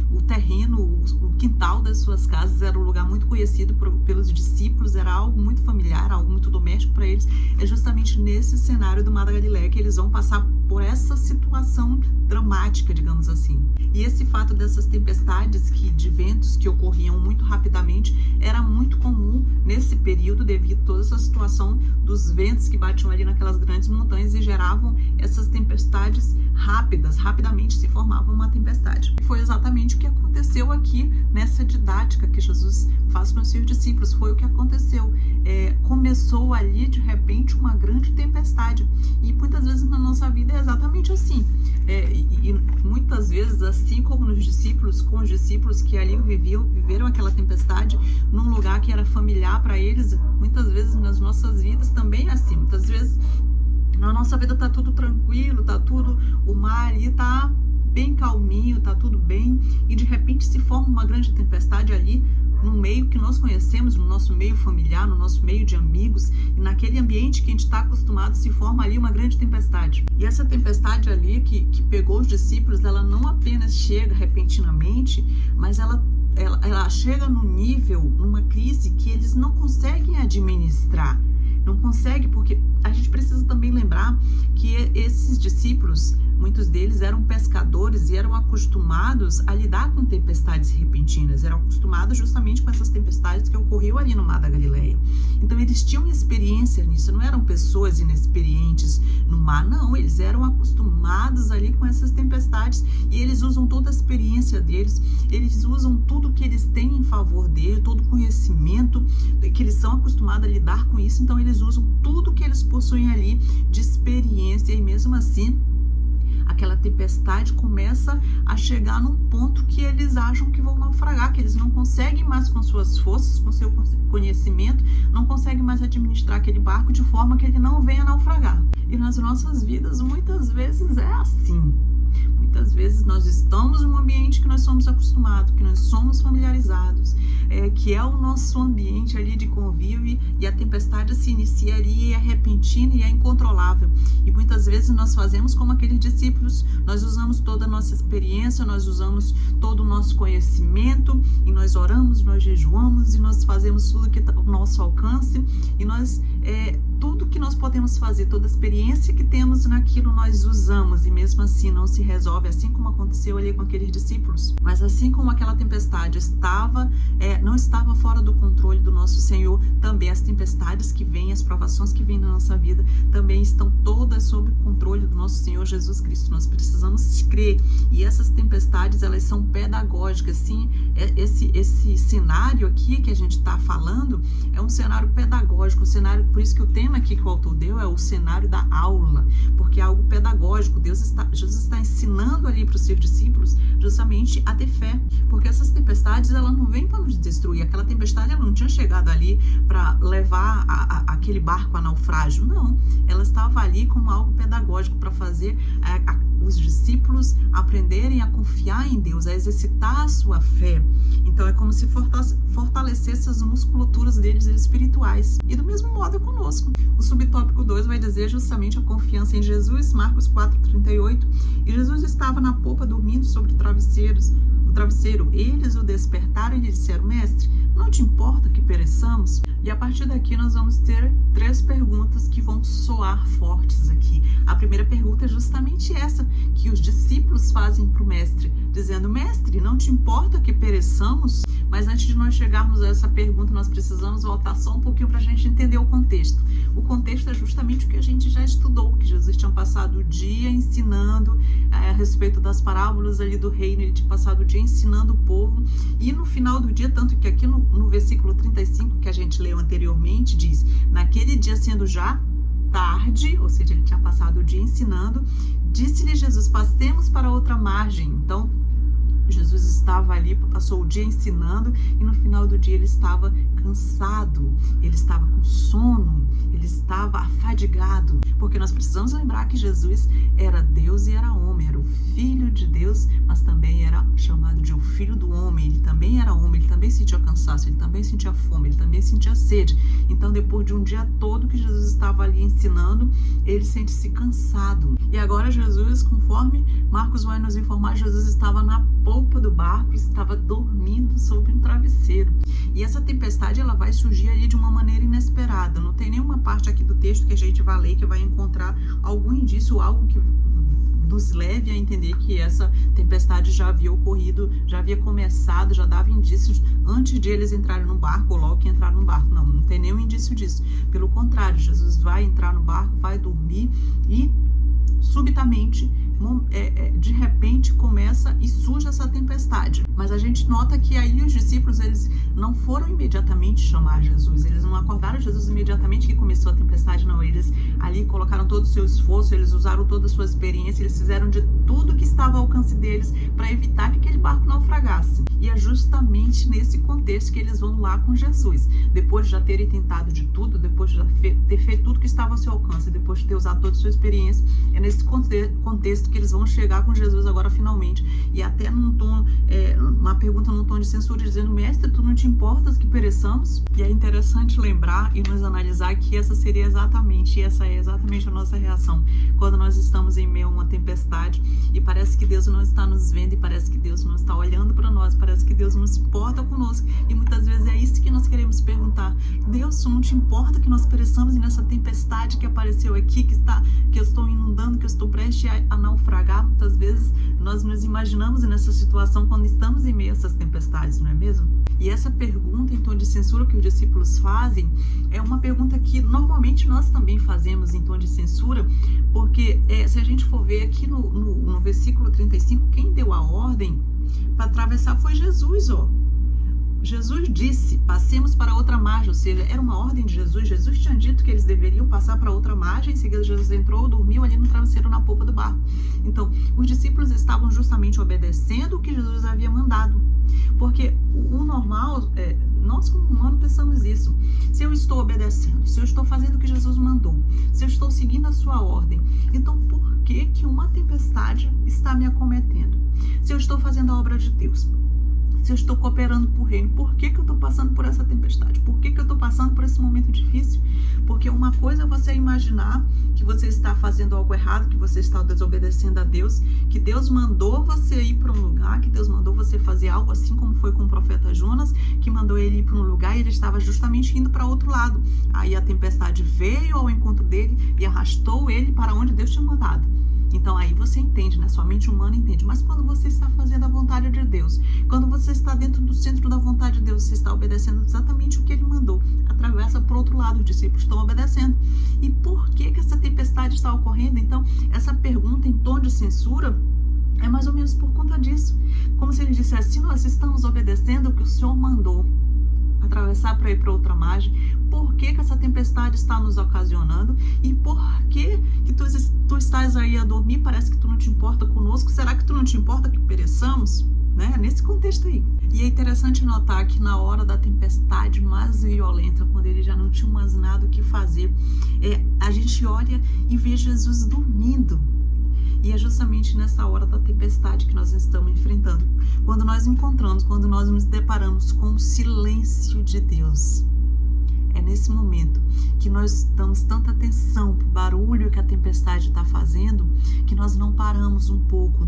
o terreno, o quintal das suas casas, era um lugar muito conhecido pelos discípulos, era algo muito familiar, algo muito doméstico para eles. É justamente nesse cenário do Mar da Galileia que eles vão passar por essa situação dramática, digamos assim. E esse fato dessas tempestades de ventos que ocorriam muito rapidamente era muito comum nesse período devido a toda essa situação dos ventos que batiam ali naquelas grandes montanhas e geravam essas tempestades rapidamente se formava uma tempestade. Foi exatamente o que aconteceu aqui nessa didática que Jesus faz com os seus discípulos. Foi o que aconteceu. Começou ali de repente uma grande tempestade, e muitas vezes na nossa vida é exatamente assim. E muitas vezes, assim como nos discípulos, com os discípulos que ali viveram aquela tempestade num lugar que era familiar para eles, muitas vezes nas nossas vidas também é assim. Muitas vezes na nossa vida tá tudo tranquilo, o mar ali tá bem calminho, tá tudo bem, e de repente se forma uma grande tempestade ali no meio que nós conhecemos, no nosso meio familiar, no nosso meio de amigos, e naquele ambiente que a gente está acostumado se forma ali uma grande tempestade. E essa tempestade ali que pegou os discípulos, ela não apenas chega repentinamente, mas ela chega num nível, numa crise que eles não conseguem administrar. Não consegue, porque a gente precisa também lembrar que esses discípulos, muitos deles eram pescadores e eram acostumados a lidar com tempestades repentinas, eram acostumados justamente com essas tempestades que ocorriam ali no Mar da Galileia. Então eles tinham experiência nisso, não eram pessoas inexperientes no mar, não, eles eram acostumados ali com essas tempestades, e eles usam toda a experiência deles, eles usam tudo que eles têm em favor deles, todo o conhecimento que eles são acostumados a lidar com isso, então eles usam tudo que eles possuem ali de experiência, e mesmo assim aquela tempestade começa a chegar num ponto que eles acham que vão naufragar, que eles não conseguem mais com suas forças, com seu conhecimento, não conseguem mais administrar aquele barco de forma que ele não venha naufragar. E nas nossas vidas muitas vezes é assim. Muitas vezes nós estamos num ambiente que nós somos acostumados, que nós somos familiarizados, que é o nosso ambiente ali de convívio, e a tempestade se inicia ali, é repentina e é incontrolável. E muitas vezes nós fazemos como aqueles discípulos, nós usamos toda a nossa experiência, nós usamos todo o nosso conhecimento, e nós oramos, nós jejuamos, e nós fazemos tudo que está ao nosso alcance, e nós tudo que nós podemos fazer, toda a experiência que temos naquilo nós usamos, e mesmo assim não se resolve, assim como aconteceu ali com aqueles discípulos. Mas assim como aquela tempestade não estava fora do controle do nosso Senhor, também as tempestades que vêm, as provações que vêm na nossa vida, também estão todas sob o controle do nosso Senhor Jesus Cristo. Nós precisamos crer, e essas tempestades, elas são pedagógicas, sim. Esse cenário aqui que a gente está falando é um cenário pedagógico, por isso que o tema aqui que o autor deu é o cenário da aula, porque é algo pedagógico. Jesus está ensinando ali para os seus discípulos justamente a ter fé, porque essas tempestades, ela não vem para nos destruir. Aquela tempestade, ela não tinha chegado ali para levar aquele barco a naufrágio, não, ela estava ali como algo pedagógico para fazer os discípulos aprenderem a confiar em Deus, a exercitar a sua fé. Então é como se fortalecesse as musculaturas deles espirituais. E do mesmo modo é conosco. O subtópico 2 vai dizer justamente a confiança em Jesus, Marcos 4:38. E Jesus estava na popa dormindo sobre o travesseiro. Eles o despertaram e lhe disseram: Mestre, não te importa que pereçamos? E a partir daqui nós vamos ter 3 perguntas que vão soar fortes aqui. A primeira pergunta é justamente essa que os discípulos fazem para o mestre, dizendo: Mestre, não te importa que pereçamos? Mas antes de nós chegarmos a essa pergunta, nós precisamos voltar só um pouquinho para a gente entender o contexto. O contexto é justamente o que a gente já estudou, que Jesus tinha passado o dia ensinando a respeito das parábolas ali do reino, ele tinha passado o dia ensinando o povo, e no final do dia, tanto que aqui no versículo 35 que a gente leu anteriormente, diz: naquele dia, sendo já tarde, ou seja, ele tinha passado o dia ensinando, disse-lhe Jesus: passemos para outra margem. Então Jesus estava ali, passou o dia ensinando, e no final do dia ele estava cansado, ele estava com sono, ele estava afadigado, porque nós precisamos lembrar que Jesus era Deus e era homem, era o Filho de Deus, mas também era chamado de o Filho do Homem. Ele também era homem, ele também sentia cansaço, ele também sentia fome, ele também sentia sede. Então, depois de um dia todo que Jesus estava ali ensinando, ele sente-se cansado. E agora Jesus, conforme Marcos vai nos informar, Jesus estava na polpa do barco, estava dormindo sobre um travesseiro. E essa tempestade, ela vai surgir ali de uma maneira inesperada. Não tem nenhuma parte aqui do texto que a gente vai ler que vai encontrar algum indício, algo que nos leve a entender que essa tempestade já havia ocorrido, já havia começado, já dava indícios antes de eles entrarem no barco, ou logo que entraram no barco. Não tem nenhum indício disso. Pelo contrário, Jesus vai entrar no barco, vai dormir e subitamente, de repente, começa e surge essa tempestade. Mas a gente nota que aí os discípulos, eles não foram imediatamente chamar Jesus, eles não acordaram Jesus imediatamente que começou a tempestade, não. Eles ali colocaram todo o seu esforço, eles usaram toda a sua experiência, eles fizeram de tudo que estava ao alcance deles para evitar que aquele barco naufragasse. E é justamente nesse contexto que eles vão lá com Jesus. Depois de já terem tentado de tudo, depois de já ter feito tudo que estava ao seu alcance, depois de ter usado toda a sua experiência, é nesse contexto que eles vão chegar com Jesus agora finalmente. E até num tom, uma pergunta num tom de censura, dizendo: mestre, tu não te importas que pereçamos? E é interessante lembrar e nos analisar que essa é exatamente a nossa reação quando nós estamos em meio a uma tempestade e parece que Deus não está nos vendo, e parece que Deus não está olhando para nós, parece que Deus não se importa conosco, e muitas vezes é isso que nós queremos perguntar: Deus, tu não te importa que nós pereçamos nessa tempestade que apareceu aqui, que eu estou inundando, que eu estou prestes a naufragar? Muitas vezes nós nos imaginamos nessa situação quando estamos em meio a essas tempestades, não é mesmo? E essa pergunta em tom de censura que os discípulos fazem é uma pergunta que normalmente nós também fazemos em tom de censura, porque se a gente for ver aqui no versículo 35, quem deu a ordem para atravessar foi Jesus, ó. Jesus disse: passemos para outra margem, ou seja, era uma ordem de Jesus. Jesus tinha dito que eles deveriam passar para outra margem. Em seguida, Jesus entrou, dormiu ali no travesseiro na polpa do barco. Então, os discípulos estavam justamente obedecendo o que Jesus havia mandado, porque o normal, nós como humanos pensamos isso: se eu estou obedecendo, se eu estou fazendo o que Jesus mandou, se eu estou seguindo a sua ordem, então por que uma tempestade está me acometendo? Se eu estou fazendo a obra de Deus, se eu estou cooperando para o reino, por que eu estou passando por essa tempestade? Por que eu estou passando por esse momento difícil? Porque uma coisa é você imaginar que você está fazendo algo errado, que você está desobedecendo a Deus, que Deus mandou você ir para um lugar, que Deus mandou você fazer algo, assim como foi com o profeta Jonas, que mandou ele ir para um lugar e ele estava justamente indo para outro lado. Aí a tempestade veio ao encontro dele e arrastou ele para onde Deus tinha mandado. Então aí você entende, né? Sua mente humana entende. Mas quando você está fazendo a vontade de Deus, quando você está dentro do centro da vontade de Deus, você está obedecendo exatamente o que Ele mandou, atravessa para o outro lado, os discípulos estão obedecendo. E por que essa tempestade está ocorrendo? Então, essa pergunta em tom de censura é mais ou menos por conta disso. Como se ele dissesse: se nós estamos obedecendo o que o Senhor mandou, atravessar para ir para outra margem, por que essa tempestade está nos ocasionando? E por que tu estás aí a dormir? Parece que tu não te importa conosco. Será que tu não te importa que pereçamos? Né? Nesse contexto aí. E é interessante notar que na hora da tempestade mais violenta, quando ele já não tinha mais nada o que fazer, a gente olha e vê Jesus dormindo. E é justamente nessa hora da tempestade que nós estamos enfrentando, quando nós nos deparamos com o silêncio de Deus. É nesse momento que nós damos tanta atenção para o barulho que a tempestade está fazendo, que nós não paramos um pouco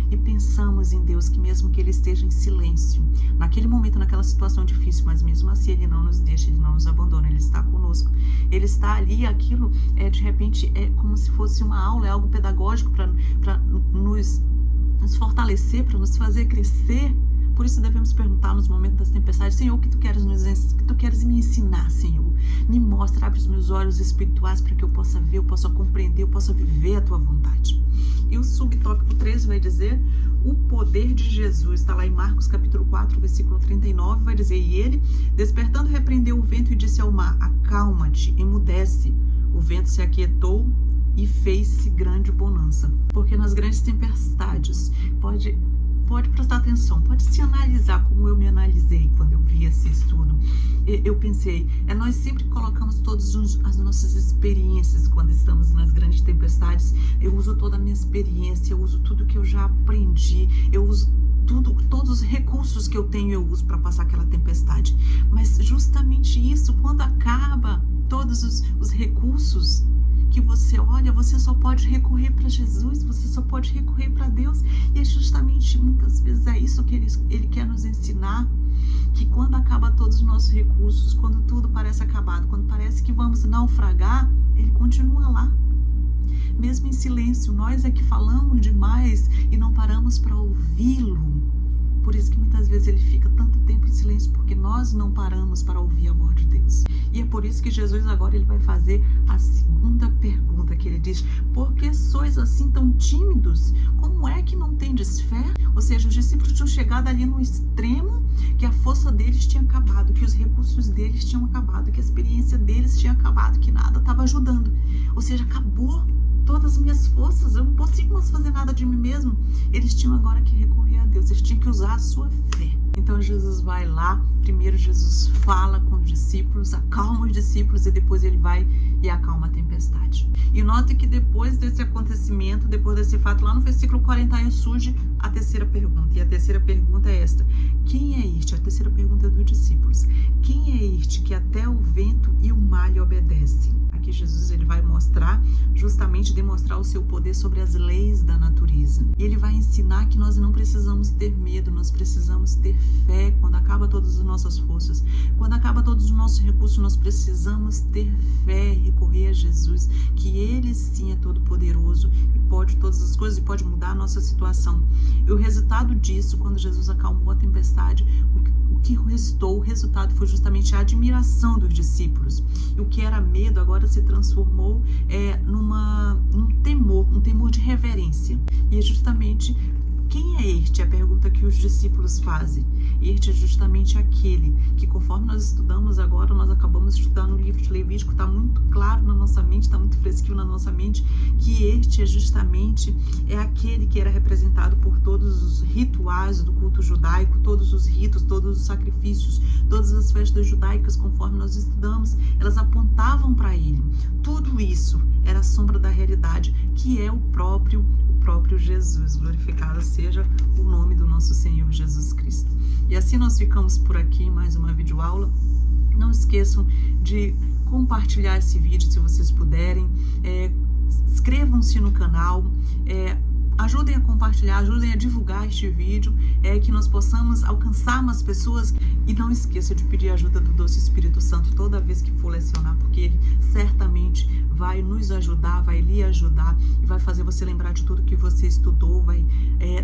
e pensamos em Deus, que mesmo que Ele esteja em silêncio, naquele momento, naquela situação difícil, mas mesmo assim Ele não nos deixa, Ele não nos abandona, Ele está conosco. Ele está ali, aquilo de repente é como se fosse uma aula, é algo pedagógico para nos fortalecer, para nos fazer crescer. Por isso devemos perguntar nos momentos das tempestades: Senhor, o que tu queres me ensinar, Senhor? Me mostra, abre os meus olhos espirituais para que eu possa ver, eu possa compreender, eu possa viver a tua vontade. E o subtópico 3 vai dizer o poder de Jesus. Está lá em Marcos capítulo 4, versículo 39, vai dizer: e ele, despertando, repreendeu o vento e disse ao mar: acalma-te, emudece. O vento se aquietou e fez-se grande bonança. Porque nas grandes tempestades, pode prestar atenção, pode se analisar como eu me analisei quando eu vi esse estudo. Eu pensei, nós sempre colocamos todas as nossas experiências quando estamos nas grandes tempestades. Eu uso toda a minha experiência, eu uso tudo que eu já aprendi, eu uso todos os recursos que eu tenho, eu uso para passar aquela tempestade. Mas justamente isso, quando acaba todos os recursos que você olha, você só pode recorrer para Jesus, você só pode recorrer para Deus. E é justamente muitas vezes isso que ele quer nos ensinar, que quando acaba todos os nossos recursos, quando tudo parece acabado, quando parece que vamos naufragar, Ele continua lá. mesmo em silêncio. Nós é que falamos demais e não paramos para ouvi-lo. Por isso que muitas vezes ele fica tanto tempo em silêncio, porque nós não paramos para ouvir a voz de Deus. E é por isso que Jesus agora ele vai fazer a segunda pergunta, que ele diz: por que sois assim tão tímidos? Como é que não tendes fé? Ou seja, os discípulos tinham chegado ali no extremo que a força deles tinha acabado, que os recursos deles tinham acabado, que a experiência deles tinha acabado, que nada estava ajudando. Ou seja, acabou todas as minhas forças, eu não consigo mais fazer nada de mim mesmo. Eles tinham agora que recorrer a Deus, eles tinham que usar a sua fé. Então Jesus vai lá, primeiro Jesus fala com os discípulos, acalma os discípulos e depois ele vai e acalma a tempestade. E note que depois desse acontecimento, depois desse fato, lá no versículo 41 surge a terceira pergunta. E a terceira pergunta é esta: quem é este? A terceira pergunta é dos discípulos. Quem é este que até o vento e o mar lhe obedecem? Aqui Jesus ele vai mostrar, justamente demonstrar o seu poder sobre as leis da natureza. E ele vai ensinar que nós não precisamos ter medo, nós precisamos ter fé. Quando acaba todas as nossas forças, quando acaba todos os nossos recursos, nós precisamos ter fé, recorrer a Jesus, que ele sim é todo poderoso e pode todas as coisas e pode mudar a nossa situação. E o resultado disso, quando Jesus acalmou a tempestade, o que restou, o resultado foi justamente a admiração dos discípulos. E o que era medo agora se transformou num temor de reverência. E é justamente: quem é este? É a pergunta que os discípulos fazem. Este é justamente aquele que, conforme nós estudamos agora, nós acabamos de estudar no livro de Levítico, está muito claro na nossa mente, está muito fresquinho na nossa mente, que este é justamente aquele que era representado por todos os rituais do culto judaico, todos os ritos, todos os sacrifícios, todas as festas judaicas, conforme nós estudamos, elas apontavam para ele. Tudo isso era a sombra da realidade, que é o próprio Jesus. Glorificado seja o nome do nosso Senhor Jesus Cristo. E assim nós ficamos por aqui, mais uma videoaula. Não esqueçam de compartilhar esse vídeo se vocês puderem. Inscrevam-se no canal. Ajudem a compartilhar, ajudem a divulgar este vídeo, que nós possamos alcançar mais pessoas. E não esqueça de pedir a ajuda do Doce Espírito Santo toda vez que for lecionar, porque ele certamente vai nos ajudar, vai lhe ajudar e vai fazer você lembrar de tudo que você estudou, vai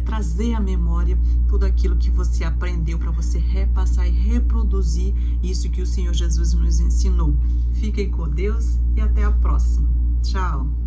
trazer à memória tudo aquilo que você aprendeu para você repassar e reproduzir isso que o Senhor Jesus nos ensinou. Fiquem com Deus e até a próxima. Tchau!